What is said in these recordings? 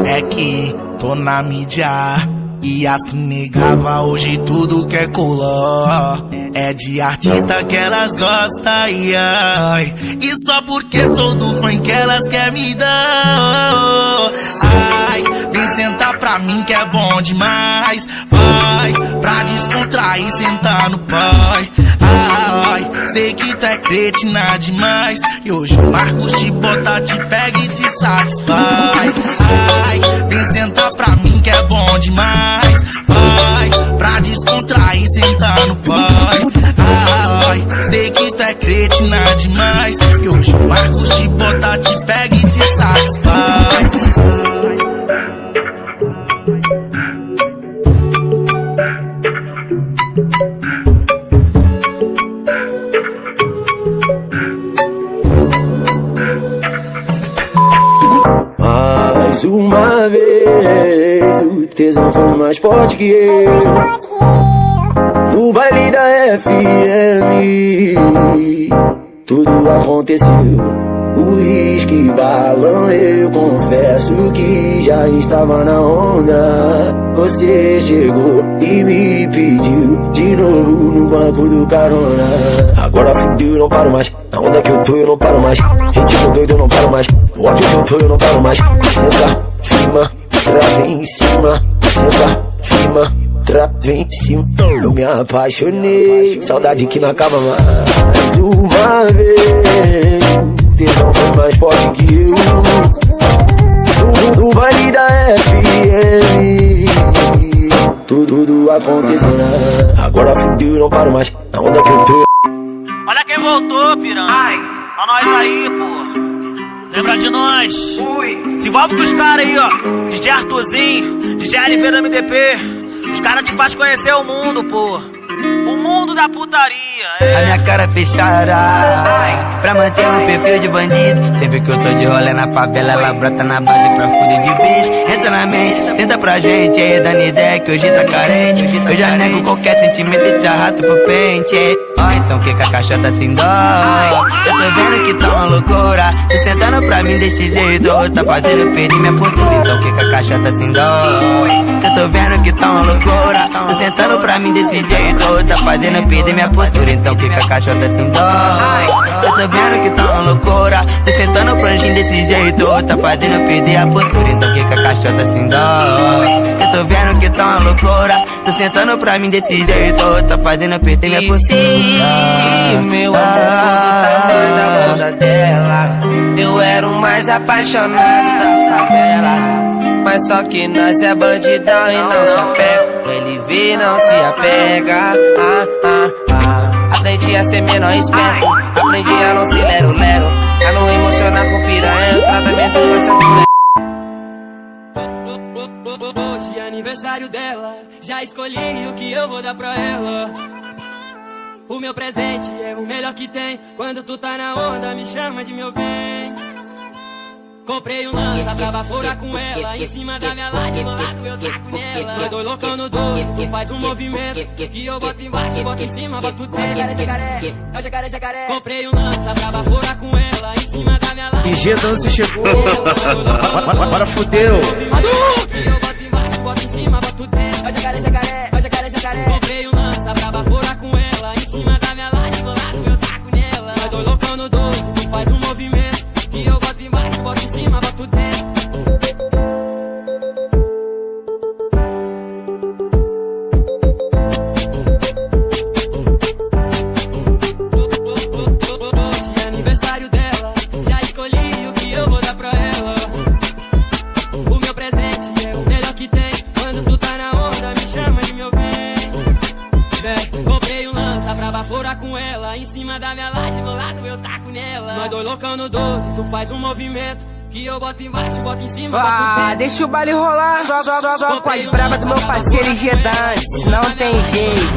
É que tô na mídia e as que negava hoje tudo quer colar. É de artista que elas gostam, ai, ai. E só porque sou do funk elas quer me dar. Ai, vem sentar pra mim que é bom demais. Vai, pra descontrair, sentar no pai. Ai, sei que tu é cretina demais. E hoje o Marcos te bota, te pega e te satisfaz. Ai, vem sentar pra mim que é bom demais. Vai, pra descontrair, sentar no pai. Ai, sei que tu é cretina demais. E hoje o Marcos te bota, te pega e te satisfaz. Mais uma vez, o tesão foi mais forte que eu. No baile da FM, tudo aconteceu. Uísque, balão, eu confesso que já estava na onda. Você chegou e me pediu de novo no banco do carona. Agora fudeu, eu não paro mais. Na onda que eu tô, eu não paro mais. Ritmo doido, eu não paro mais. No ódio que eu tô, eu não paro mais. Senta, firma, trava em cima. Senta, firma, trava em cima. Eu me apaixonei, saudade que não acaba mais. Uma vez, o tesão foi mais forte que eu. No baile da FM, tudo aconteceu. Agora fudeu, eu não paro mais. Na onda que eu tô. Olha quem voltou, piranha. Ó nós aí, pô. Lembra de nós? Se envolve com os caras aí, ó. DJ Arthurzinho, DJ LV da MDP. Os caras te faz conhecer o mundo, pô. O mundo da putaria, é. A minha cara fechada, pra manter um perfil de bandido. Sempre que eu tô de rolê na favela, ela brota na base pra fuder de bicho. Entra na mente, senta pra gente, aí dando ideia que hoje tá carente. Eu já nego qualquer sentimento e te arrasto pro pente. Ó, então que a caixa tá sem dó. Eu tô vendo que tá uma loucura. Cê sentando pra mim desse jeito, tá fazendo eu perder minha postura. Então que a caixa tá sem dó. Cê tô vendo que tá uma loucura. Tô sentando pra mim desse jeito, tá fazendo eu perder minha postura. Então que a caixa tá sem dó. Eu tô vendo que tá uma loucura. Tô sentando pra mim desse jeito, tá fazendo eu perder a postura. Então que a caixa tá sem dó. Eu tô vendo que tá uma loucura. Tô sentando pra mim desse jeito, tá fazendo eu perder minha postura. Meu amor do tamanho da bunda dela. Eu era o mais apaixonado da favela. Mas só que nós é bandidão e não se apega. Ele vê e não se apega. Aprendi a ser menor esperto. Aprendi a não ser lero-lero. A não emocionar com piranha. O tratamento com essas mulheres. Hoje é aniversário dela. Já escolhi o que eu vou dar pra ela. O meu presente é o melhor que tem. Quando tu tá na onda, me chama de meu bem. Comprei um lança pra baforar com ela. Em cima da minha laje, do lado eu taco nela. Eu tô loucão no 12, tu faz um movimento. Que eu boto embaixo, boto em cima, boto dentro. É o jacaré, é o jacaré, jacaré. Comprei um lança pra baforar com ela. Em cima da minha laje. IG Dance chegou. Agora fudeu. Que eu boto embaixo, boto em cima, boto dentro. É o jacaré, jacaré, é o jacaré, jacaré. Comprei um lança pra baforar com ela. Em cima da minha laje, do lado eu taco nela. Eu tô loucão no 12, tu faz um movimento. Que eu boto embaixo, boto em cima, boto dentro. Hoje é aniversário dela. Já escolhi o que eu vou dar pra ela. O meu presente é o melhor que tem. Quando tu tá na onda, me chama de meu bem. Comprei um lança pra baforar com ela. Em cima da minha laje, do lado eu taco nela. Nós dois loucão no 12, tu faz um movimento. Que eu boto embaixo, boto em cima, boto dentro. Deixa o baile rolar. Só com as bravas do meu parceiro IG Dance. Não tem jeito.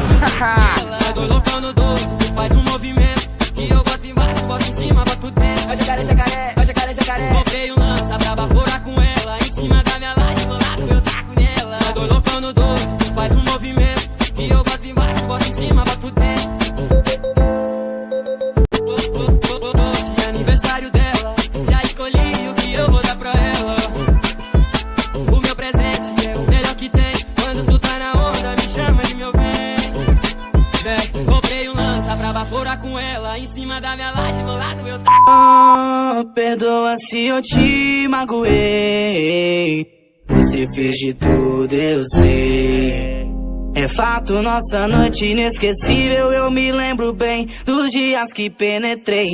Nós dois loucão no 12, tu faz um movimento. Que eu boto embaixo, boto em cima, boto dentro. É o jacaré, jacaré, é o jacaré, jacaré. Comprei um lança pra baforar com ela. Em cima da minha laje, do lado eu taco nela. Nós dois loucão no 12, tu faz um movimento. Que eu boto embaixo, boto em cima, boto dentro. Hoje é aniversário dela. Já escolhi o que eu vou dar pra ela. cima da minha laje, do lado meu Perdoa se eu te magoei. Você fez de tudo, eu sei. É fato, nossa noite inesquecível. Eu me lembro bem dos dias que penetrei.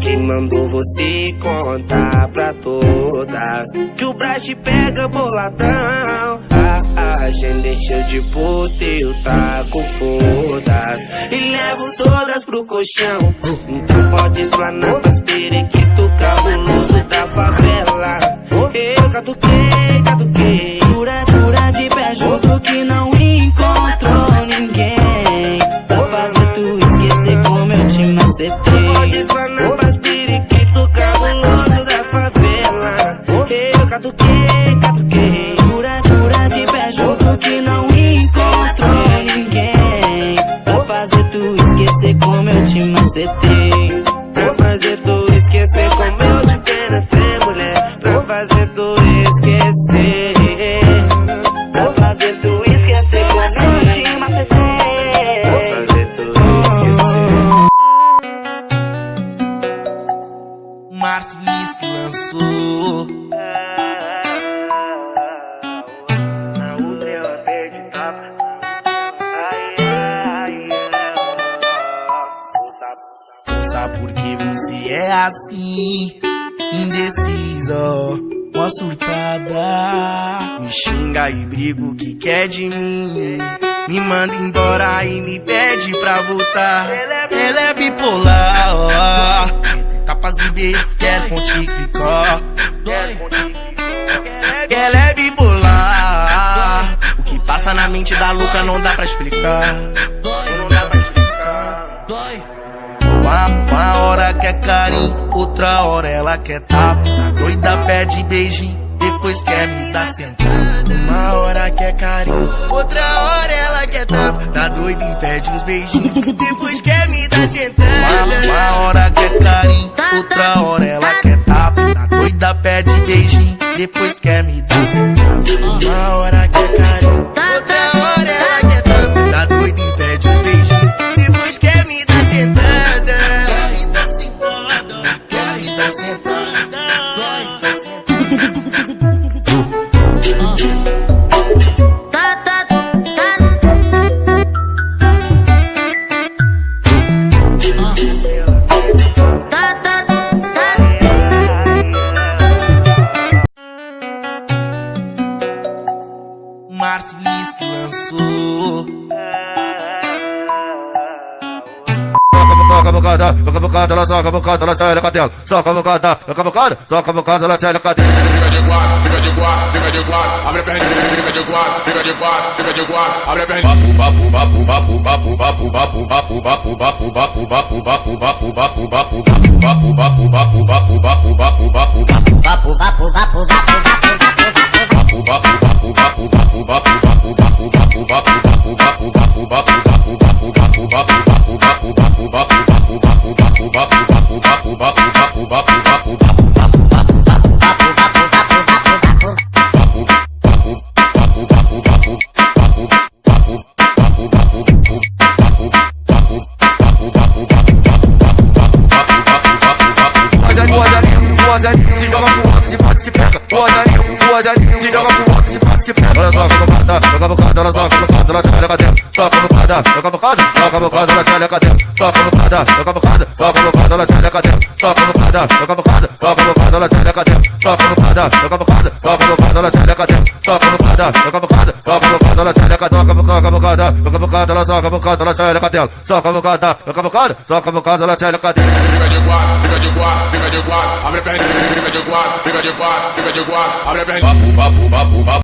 Quem mandou você contar pra todas que o Brás te pega boladão? Já deixou de puta, eu taco foda-se e levo todas pro colchão. Então pode explanar pras periquito cabuloso da favela. Eu catuquei, jura de pé junto que não encontrou ninguém pra fazer tu esquecer como eu te macetei. Pode explanar pras periquito cabuloso da favela. Eu catuquei, jura de pé junto que não encontrou ninguém pra fazer tu esquecer como eu te macetei. Pra fazer tu esquecer como eu te penetrei, mulher. Pra fazer tu esquecer. Pra fazer tu esquecer como eu te macetei. Pra fazer tu esquecer. Márcio Vinícius que lançou. Sabe por que você é assim, indecisa, uma surtada. Me xinga e briga o que quer de mim, me manda embora e me pede pra voltar. Ela é bipolar, ó. Entre tapas e beijos quer contigo ficar. Ela é bipolar. O que passa na mente da louca não dá pra explicar. Não dá pra explicar. Uma hora quer carinho, outra hora ela quer tapa. Doida pede beijinho, depois quer me dar sentada. Uma hora quer carinho, outra hora ela quer tapa. Tá doida e pede uns beijinhos, depois quer me dar sentada. Uma hora quer carinho, outra hora ela quer tapa. Tá doida pede beijinho, depois quer me dar sentada. Uma hora quer carinho, outra hora ela quer tapa. Tá doida e pede uns beijinhos, depois quer me dar sentada. Márcio Vinícius que lançou. Soca a bocada, ela soca a bocada, ela sai da cadela. Soca a bocada, ela sai da cadela. Fica de guarda, abre a perninha. Fica de guarda, abre a perninha. Se joga pro alto, se passa, se pega. O azarinho, se joga pro alto, se passa, se pega. Ela soca a bocada, ela soca a bocada, ela sai da cadela. Soca a bocada, ela sai da cadela. Soca a bocada, ela sai da cadela. Soca a bocada, ela sai da cadela. Soca a bocada, ela sai da cadela. Soca a bocada, ela sai da cadela. Soca a bocada, ela soca a bocada, ela sai da cadela. Soca a bocada, ela sai da cadela. Fica de guarda, abre a perninha. Fica de guarda, abre a perninha.